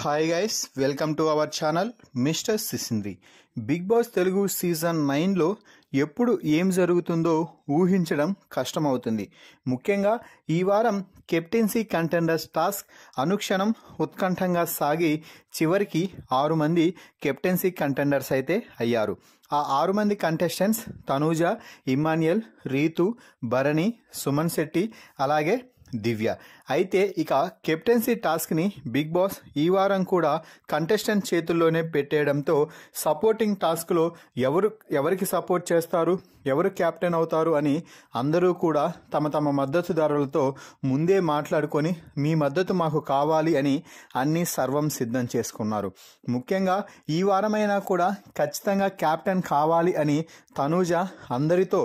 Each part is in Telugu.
Hi guys, welcome to our channel mister Sisindri. Big boss Telugu season 9లో ఎప్పుడు ఏం జరుగుతుందో ఊహించడం కష్టమవుతుంది. ముఖ్యంగా ఈ వారం కెప్టెన్సీ కంటెండర్స్ టాస్క్ అనుక్షణం ఉత్కంఠంగా సాగి చివరికి 6 మంది కెప్టెన్సీ కంటెండర్స్ అయితే అయ్యారు. ఆ 6 మంది కంటెస్టెంట్స్ తనూజ, ఇమ్మాన్యుయల్, రీతు, భరణి, సుమన్ శెట్టి, అలాగే దివ్య. అయితే ఇక కెప్టెన్సీ టాస్క్ని బిగ్ బాస్ ఈ వారం కూడా కంటెస్టెంట్ చేతుల్లోనే పెట్టేయడంతో సపోర్టింగ్ టాస్క్లో ఎవరికి సపోర్ట్ చేస్తారు, ఎవరు కెప్టెన్ అవుతారు అని అందరూ కూడా తమ తమ మద్దతుదారులతో ముందే మాట్లాడుకొని మీ మద్దతు మాకు కావాలి అని అన్ని సర్వం సిద్ధం చేసుకున్నారు. ముఖ్యంగా ఈ వారమైనా కూడా ఖచ్చితంగా కెప్టెన్ కావాలి అని తనూజ అందరితో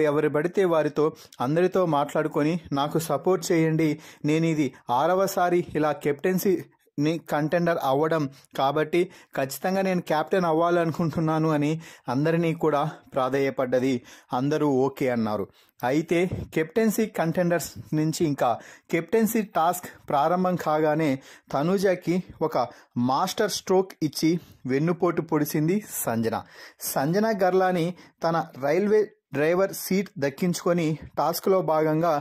ఎవరు పడితే వారితో అందరితో మాట్లాడుకొని నాకు సపోర్ట్ చేయండి, నేను ఇది 6వసారి ఇలా కెప్టెన్సీని కంటెండర్ అవ్వడం కాబట్టి ఖచ్చితంగా నేను కెప్టెన్ అవ్వాలనుకుంటున్నాను అని అందరినీ కూడా ప్రాధేయపడ్డది. అందరూ ఓకే అన్నారు. అయితే కెప్టెన్సీ కంటెండర్స్ నుంచి ఇంకా కెప్టెన్సీ టాస్క్ ప్రారంభం కాగానే తనూజకి ఒక మాస్టర్ స్ట్రోక్ ఇచ్చి వెన్నుపోటు పొడిచింది సంజన గర్లాని తన రైల్వే డ్రైవర్ సీట్ దక్కించుకొని టాస్క్లో భాగంగా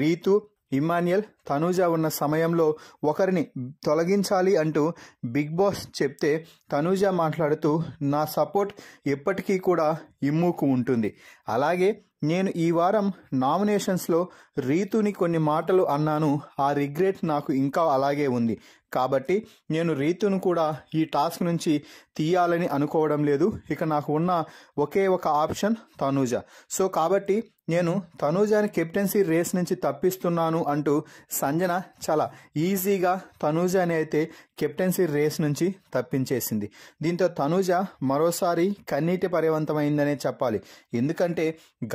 రీతు, ఇమ్మాన్యుయల్, తనూజ ఉన్న సమయంలో ఒకరిని తొలగించాలి అంటూ బిగ్ బాస్ చెప్తే తనూజ మాట్లాడుతూ నా సపోర్ట్ ఎప్పటికీ కూడా ఇమ్ముకు ఉంటుంది. అలాగే నేను ఈ వారం నామినేషన్స్లో రీతుని కొన్ని మాటలు అన్నాను, ఆ రిగ్రెట్ నాకు ఇంకా అలాగే ఉంది. కాబట్టి నేను రీతును కూడా ఈ టాస్క్ నుంచి తీయాలని అనుకోవడం లేదు. ఇక నాకు ఉన్న ఒకే ఒక ఆప్షన్ తనూజ. సో కాబట్టి నేను తనూజని కెప్టెన్సీ రేస్ నుంచి తప్పిస్తున్నాను అంటూ సంజన చాలా ఈజీగా తనూజని అయితే కెప్టెన్సీ రేస్ నుంచి తప్పించేసింది. దీంతో తనూజ మరోసారి కన్నీటి పర్యవంతమైందనే చెప్పాలి. ఎందుకంటే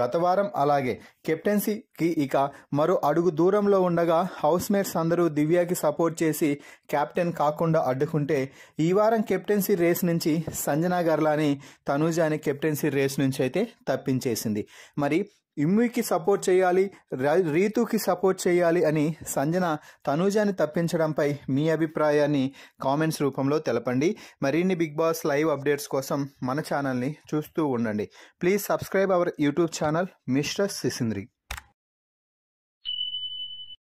గత వారం అలాగే కెప్టెన్సీకి ఇక మరో అడుగు దూరంలో ఉండగా హౌస్ మేట్స్ అందరూ దివ్యకి సపోర్ట్ చేసి కెప్టెన్ కాకుండా అడ్డుకుంటే ఈ వారం కెప్టెన్సీ రేస్ నుంచి సంజన గర్లాని తనూజని కెప్టెన్సీ రేస్ నుంచి అయితే తప్పించేసింది. మరి ఇమ్ముకి సపోర్ట్ చేయాలి, రీతుకి సపోర్ట్ చేయాలి అని సంజన తనూజని తప్పించడంపై మీ అభిప్రాయాన్ని కామెంట్స్ రూపంలో తెలపండి. మరిన్ని బిగ్ బాస్ లైవ్ అప్డేట్స్ కోసం మన ఛానల్ని చూస్తూ ఉండండి. Please subscribe our YouTube channel mister సిసింద్రి.